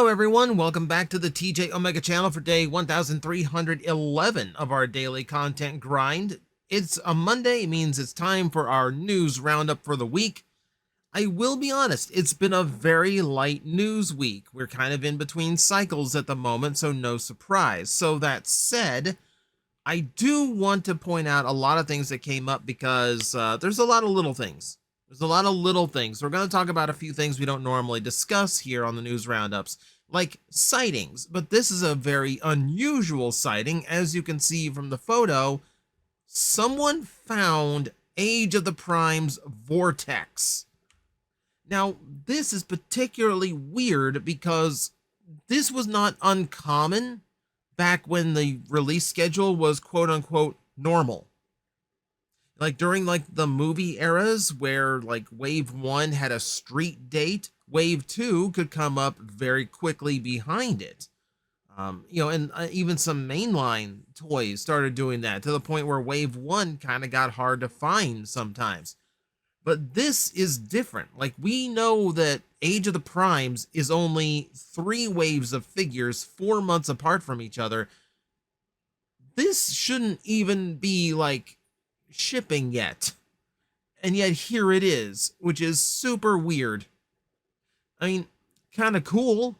Hello everyone, welcome back to the TJOmega channel for day 1311 of our daily content grind. It's a Monday, it means it's time for our news roundup for the week. I will be honest, it's been a very light news week. We're kind of in between cycles at the moment, so no surprise. So that said, I do want to point out a lot of things that came up because there's a lot of little things. There's a lot of little things. We're going to talk about a few things we don't normally discuss here on the news roundups, like sightings. But this is a very unusual sighting. As you can see from the photo, someone found Age of the Prime's Vortex. Now, this is particularly weird because this was not uncommon back when the release schedule was quote-unquote normal. Like during the movie eras where wave 1 had a street date, wave 2 could come up very quickly behind it. And even some mainline toys started doing that to the point where wave 1 kind of got hard to find sometimes. But this is different. We know that Age of the Primes is only 3 waves of figures 4 months apart from each other. This shouldn't even be shipping yet, and yet here it is, which is super weird. I mean, kind of cool,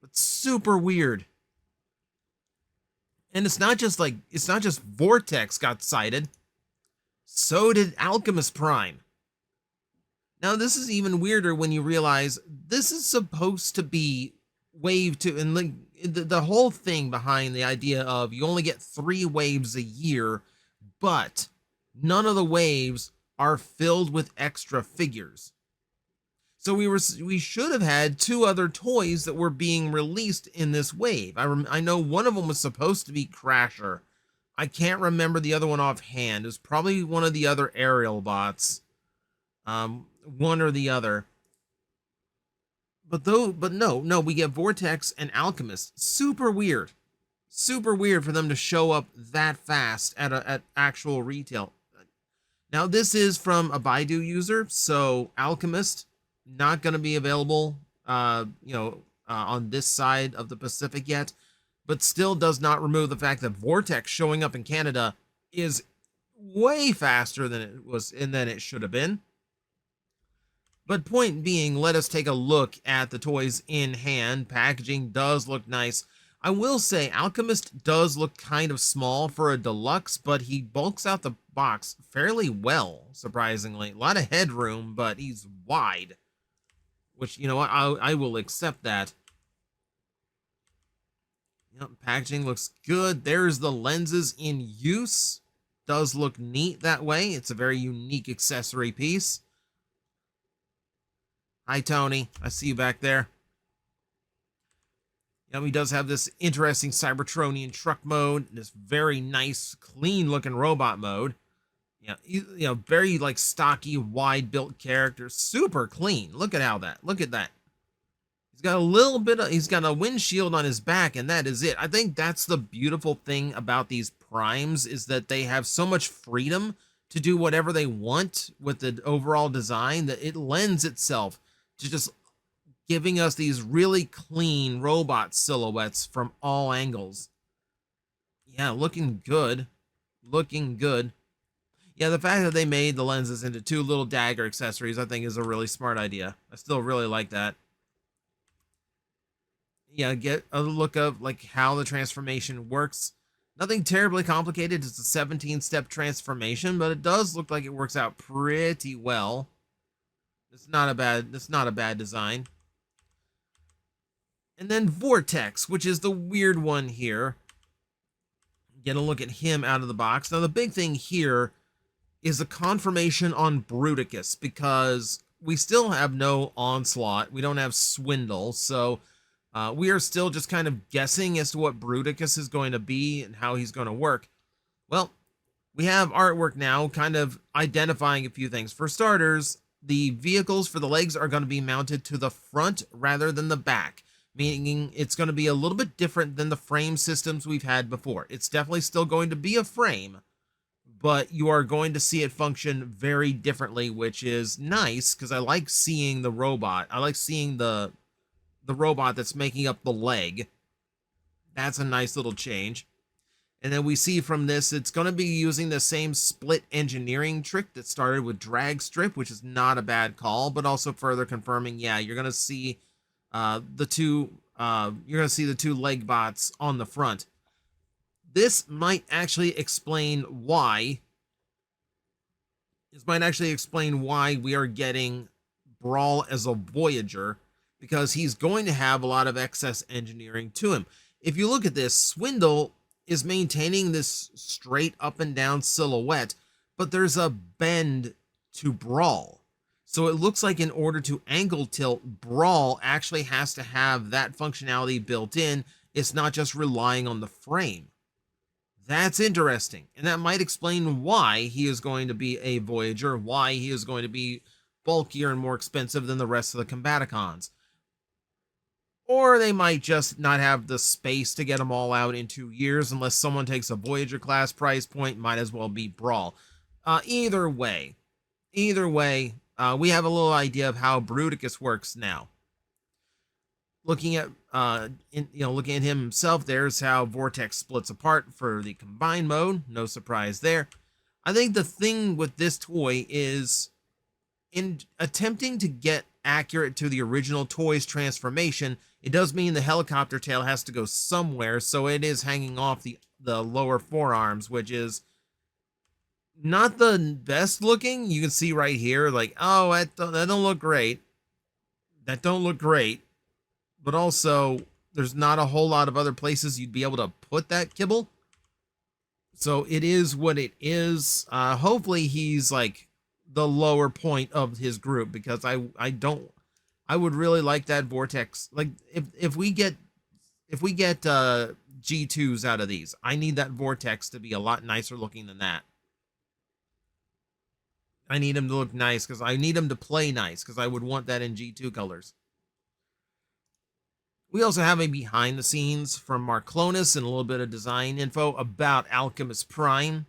but super weird. And it's not just Vortex got sighted, so did Alchemist Prime. Now this is even weirder when you realize this is supposed to be wave 2, and the whole thing behind the idea of you only get 3 waves a year, but none of the waves are filled with extra figures. So we should have had 2 other toys that were being released in this wave. I know one of them was supposed to be Crasher. I can't remember the other one offhand. It was probably one of the other aerial bots. One or the other. But no, we get Vortex and Alchemist. Super weird. Super weird for them to show up that fast at actual retail. Now, this is from a Baidu user, so Alchemist, not going to be available, on this side of the Pacific yet, but still does not remove the fact that Vortex showing up in Canada is way faster than it was and than it should have been. But point being, let us take a look at the toys in hand. Packaging does look nice. I will say Alchemist does look kind of small for a deluxe, but he bulks out the box fairly well, surprisingly. A lot of headroom, but he's wide, which, you know what, I will accept that. Yep, packaging looks good. There's the lenses in use. Does look neat that way. It's a very unique accessory piece. Hi, Tony. I see you back there. He does have this interesting Cybertronian truck mode, this very nice, clean-looking robot mode. Very stocky, wide-built character, super clean. Look at that. He's got he's got a windshield on his back, and that is it. I think that's the beautiful thing about these primes, is that they have so much freedom to do whatever they want with the overall design that it lends itself to just giving us these really clean robot silhouettes from all angles. Yeah, looking good. Yeah, the fact that they made the lenses into 2 little dagger accessories, I think, is a really smart idea. I still really like that. Yeah, get a look of how the transformation works. Nothing terribly complicated. It's a 17-step transformation, but it does look like it works out pretty well. It's not a bad design. And then Vortex, which is the weird one here. Get a look at him out of the box. Now, the big thing here is a confirmation on Bruticus, because we still have no Onslaught. We don't have Swindle, so we are still just kind of guessing as to what Bruticus is going to be and how he's going to work. Well, we have artwork now kind of identifying a few things. For starters, the vehicles for the legs are going to be mounted to the front rather than the back, meaning it's going to be a little bit different than the frame systems we've had before. It's definitely still going to be a frame, but you are going to see it function very differently, which is nice because I like seeing the robot. I like seeing the the robot that's making up the leg. That's a nice little change. And then we see from this, it's going to be using the same split engineering trick that started with drag strip, which is not a bad call, but also further confirming, yeah, you're going to see the two leg bots on the front. This might actually explain why. This might actually explain why we are getting Brawl as a Voyager, because he's going to have a lot of excess engineering to him. If you look at this, Swindle is maintaining this straight up and down silhouette, but there's a bend to Brawl. So it looks like in order to angle tilt, Brawl actually has to have that functionality built in. It's not just relying on the frame. That's interesting. And that might explain why he is going to be a Voyager, why he is going to be bulkier and more expensive than the rest of the Combaticons. Or they might just not have the space to get them all out in 2 years. Unless someone takes a Voyager class price point, might as well be Brawl. Either way, we have a little idea of how Bruticus works now. Looking at looking at him himself, there's how Vortex splits apart for the combined mode. No surprise there. I think the thing with this toy is, in attempting to get accurate to the original toy's transformation, it does mean the helicopter tail has to go somewhere, so it is hanging off the lower forearms, which is not the best looking. You can see right here, like, oh, that don't look great. That don't look great. But also, there's not a whole lot of other places you'd be able to put that kibble. So it is what it is. Hopefully he's like the lower point of his group, because I would really like that Vortex. Like if we get G2s out of these, I need that Vortex to be a lot nicer looking than that. I need him to look nice, because I need him to play nice, because I would want that in G2 colors. We also have a behind the scenes from Mark Clonis and a little bit of design info about Alchemist Prime.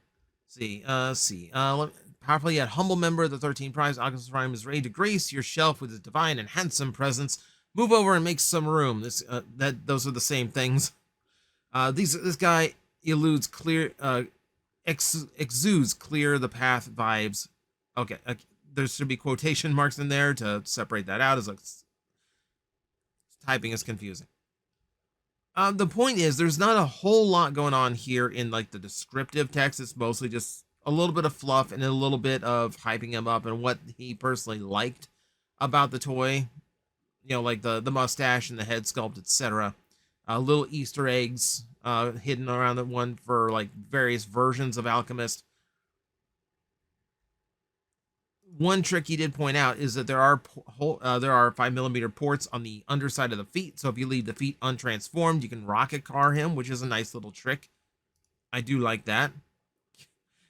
Powerfully yet humble member of the 13 Primes, Alchemist Prime is ready to grace your shelf with his divine and handsome presence. Move over and make some room. Those are the same things. This guy exudes clear the path vibes. Okay, there should be quotation marks in there to separate that out, as typing is confusing. The point is, there's not a whole lot going on here in like the descriptive text. It's mostly just a little bit of fluff and a little bit of hyping him up and what he personally liked about the toy. You know, like the mustache and the head sculpt, etc. Little Easter eggs hidden around the one for like various versions of Alchemist. One trick he did point out is that there are 5mm ports on the underside of the feet. So if you leave the feet untransformed, you can rocket car him, which is a nice little trick. I do like that.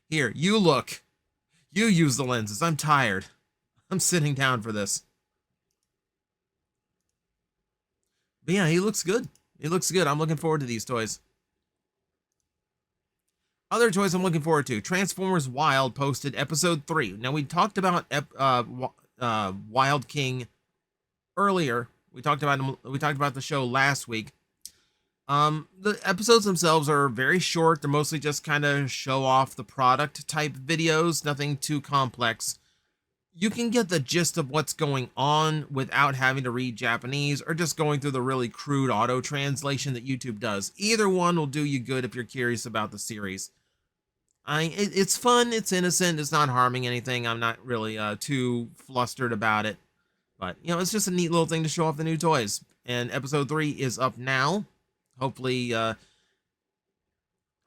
Here, you look. You use the lenses. I'm tired. I'm sitting down for this. But yeah, he looks good. He looks good. I'm looking forward to these toys. Other toys I'm looking forward to. Transformers Wild posted episode 3. Now, we talked about Wild King earlier. We talked about the show last week. The episodes themselves are very short. They're mostly just kind of show off the product type videos. Nothing too complex. You can get the gist of what's going on without having to read Japanese or just going through the really crude auto translation that YouTube does. Either one will do you good if you're curious about the series. It's fun, it's innocent, it's not harming anything. I'm not really too flustered about it. But, you know, it's just a neat little thing to show off the new toys. And episode 3 is up now. Hopefully,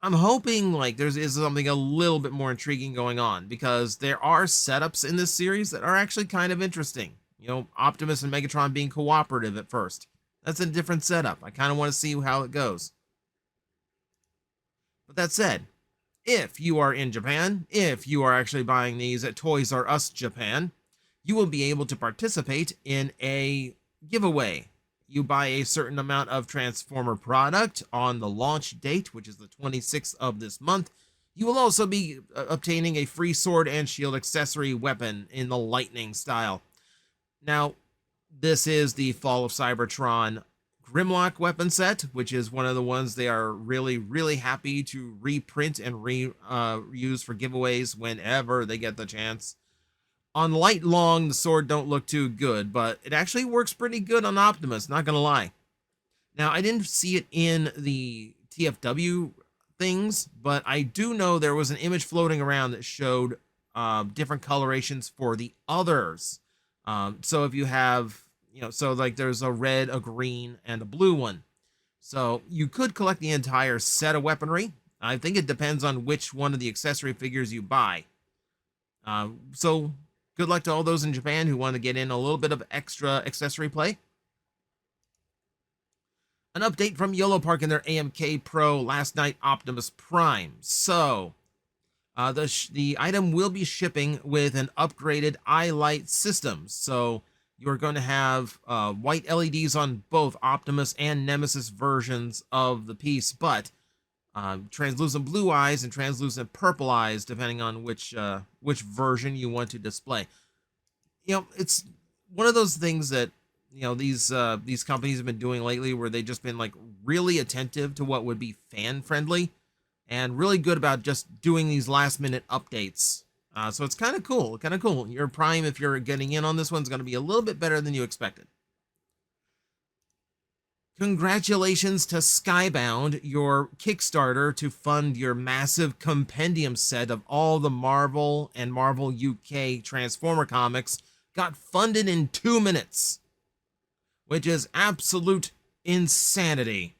I'm hoping like there is something a little bit more intriguing going on, because there are setups in this series that are actually kind of interesting. You know, Optimus and Megatron being cooperative at first. That's a different setup. I kind of want to see how it goes. But that said, if you are in Japan, if you are actually buying these at Toys R Us Japan, you will be able to participate in a giveaway. You buy a certain amount of Transformer product on the launch date, which is the 26th of this month. You will also be obtaining a free sword and shield accessory weapon in the lightning style. Now, This is the Fall of Cybertron Grimlock weapon set, which is one of the ones they are really happy to reprint and reuse for giveaways whenever they get the chance. On Light Long, the sword don't look too good, but it actually works pretty good on Optimus, not gonna lie. Now, I didn't see it in the TFW things, but I do know there was an image floating around that showed different colorations for the others. So if you have, so like there's a red, a green, and a blue one. So you could collect the entire set of weaponry. I think it depends on which one of the accessory figures you buy. So good luck to all those in Japan who want to get in a little bit of extra accessory play. An update from Yellow Park and their AMK Pro Last Night Optimus Prime. So the item will be shipping with an upgraded eye light system. So you're going to have white LEDs on both Optimus and Nemesis versions of the piece, but translucent blue eyes and translucent purple eyes, depending on which version you want to display. It's one of those things that these companies have been doing lately, where they've just been like really attentive to what would be fan friendly, and really good about just doing these last minute updates. So it's kind of cool. Your Prime, if you're getting in on this one, is going to be a little bit better than you expected. Congratulations to Skybound, your Kickstarter to fund your massive compendium set of all the Marvel and Marvel UK Transformer comics got funded in 2 minutes, which is absolute insanity.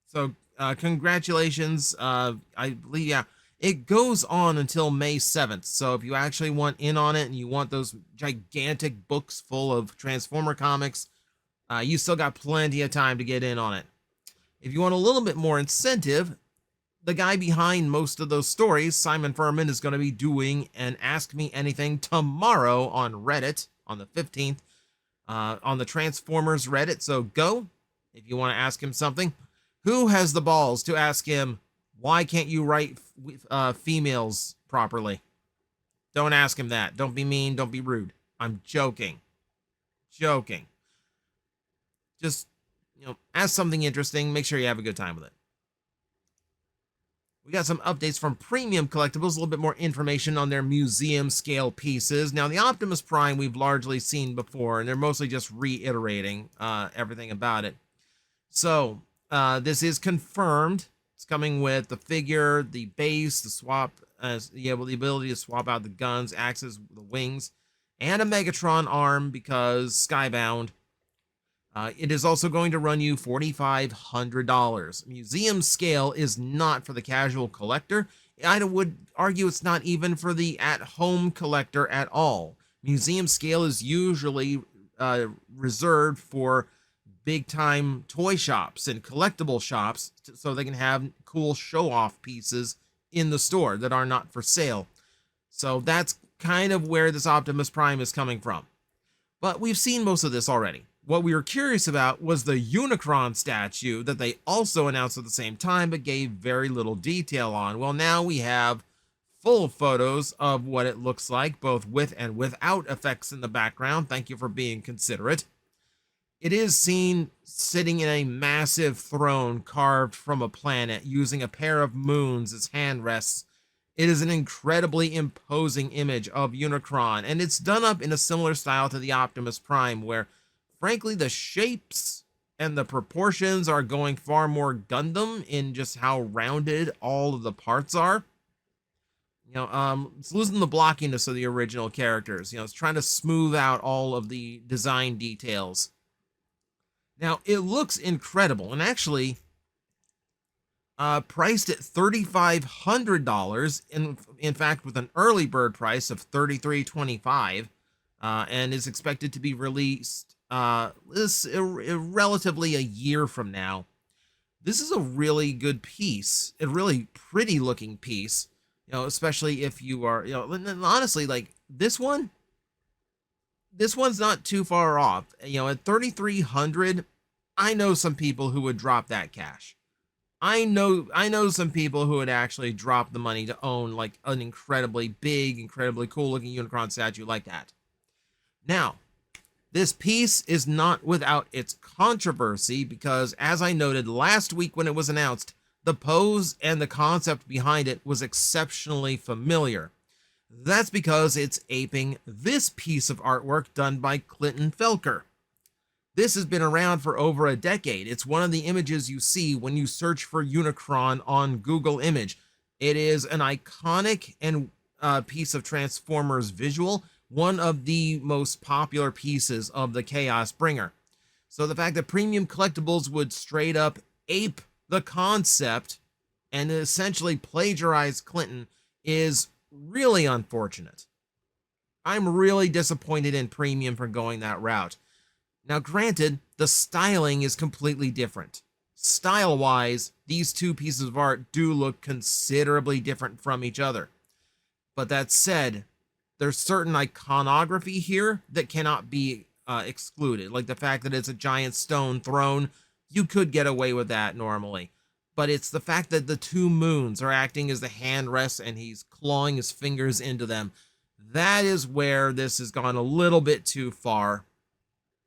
So congratulations. I believe, yeah, it goes on until May 7th. So if you actually want in on it and you want those gigantic books full of Transformer comics, you still got plenty of time to get in on it. If you want a little bit more incentive, the guy behind most of those stories, Simon Furman, is going to be doing an Ask Me Anything tomorrow on Reddit on the 15th, on the Transformers Reddit. So go if you want to ask him something. Who has the balls to ask him, why can't you write females properly? Don't ask him that. Don't be mean. Don't be rude. I'm joking. Just, ask something interesting. Make sure you have a good time with it. We got some updates from Premium Collectibles, a little bit more information on their museum scale pieces. Now, the Optimus Prime we've largely seen before, and they're mostly just reiterating everything about it. So, this is confirmed. It's coming with the figure, the base, the swap, the ability to swap out the guns, axes, the wings, and a Megatron arm because Skybound. It is also going to run you $4,500. Museum scale is not for the casual collector. I would argue it's not even for the at-home collector at all. Museum scale is usually reserved for big-time toy shops and collectible shops so they can have cool show-off pieces in the store that are not for sale. So that's kind of where this Optimus Prime is coming from. But we've seen most of this already. What we were curious about was the Unicron statue that they also announced at the same time but gave very little detail on. Well, now we have full photos of what it looks like, both with and without effects in the background. Thank you for being considerate. It is seen sitting in a massive throne carved from a planet using a pair of moons as hand rests. It is an incredibly imposing image of Unicron, and it's done up in a similar style to the Optimus Prime, where frankly the shapes and the proportions are going far more Gundam in just how rounded all of the parts are. It's losing the blockiness of the original characters. It's trying to smooth out all of the design details. Now, it looks incredible, and actually priced at $3,500, in fact, with an early bird price of $33.25, and is expected to be released relatively a year from now. This is a really good piece, a really pretty looking piece, especially if you are, and honestly, like this one's not too far off. At $3,300, I know some people who would drop that cash. I know some people who would actually drop the money to own like an incredibly big, incredibly cool looking Unicron statue like that. Now, This piece is not without its controversy because, as I noted last week when it was announced, the pose and the concept behind it was exceptionally familiar. That's because it's aping this piece of artwork done by Clinton Felker. This has been around for over a decade. It's one of the images you see when you search for Unicron on Google Image. It is an iconic and piece of Transformers visual, one of the most popular pieces of the Chaos Bringer. So the fact that Premium Collectibles would straight up ape the concept and essentially plagiarize Clinton is really unfortunate. I'm really disappointed in Premium for going that route. Now, granted, the styling is completely different. Style-wise, these two pieces of art do look considerably different from each other. But that said, there's certain iconography here that cannot be excluded, like the fact that it's a giant stone throne. You could get away with that normally. But it's the fact that the two moons are acting as the handrests and he's clawing his fingers into them. That is where this has gone a little bit too far.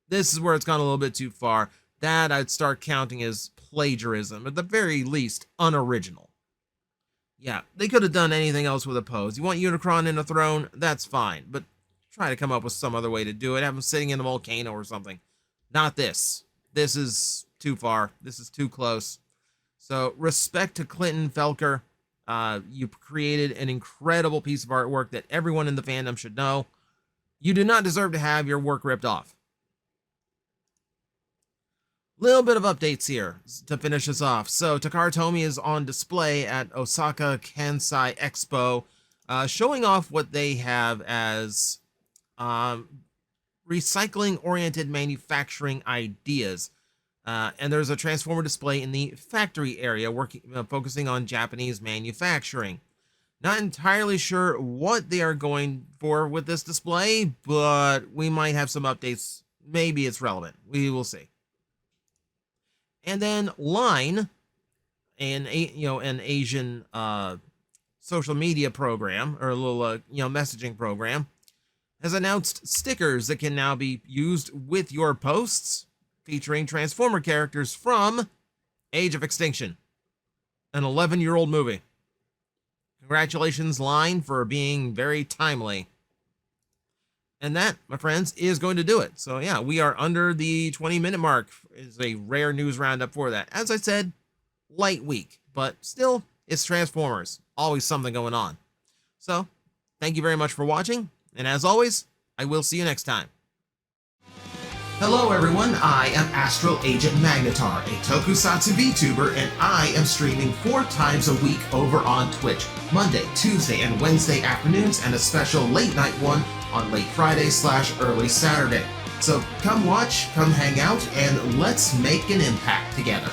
This is where it's gone a little bit too far. That I'd start counting as plagiarism, at the very least, unoriginal. Yeah, they could have done anything else with a pose. You want Unicron in a throne? That's fine, but try to come up with some other way to do it. Have him sitting in a volcano or something. Not this. This is too far. This is too close. So, respect to Clinton Felker. You created an incredible piece of artwork that everyone in the fandom should know. You do not deserve to have your work ripped off. Little bit of updates here to finish us off. So, Takara Tomy is on display at Osaka Kansai Expo, showing off what they have as recycling-oriented manufacturing ideas. And there's a Transformer display in the factory area, focusing on Japanese manufacturing. Not entirely sure what they are going for with this display, but we might have some updates. Maybe it's relevant. We will see. And then Line, an Asian social media program, or a little messaging program, has announced stickers that can now be used with your posts, featuring Transformer characters from Age of Extinction, an 11-year-old movie. Congratulations, Line, for being very timely. And that, my friends, is going to do it. So yeah, we are under the 20-minute mark. It's a rare news roundup for that. As I said, light week, but still, it's Transformers. Always something going on. So, thank you very much for watching, and as always, I will see you next time. Hello everyone, I am Astral Agent Magnetar, a Tokusatsu VTuber, and I am streaming 4 times a week over on Twitch, Monday, Tuesday, and Wednesday afternoons, and a special late night one on late Friday/early Saturday. So come watch, come hang out, and let's make an impact together.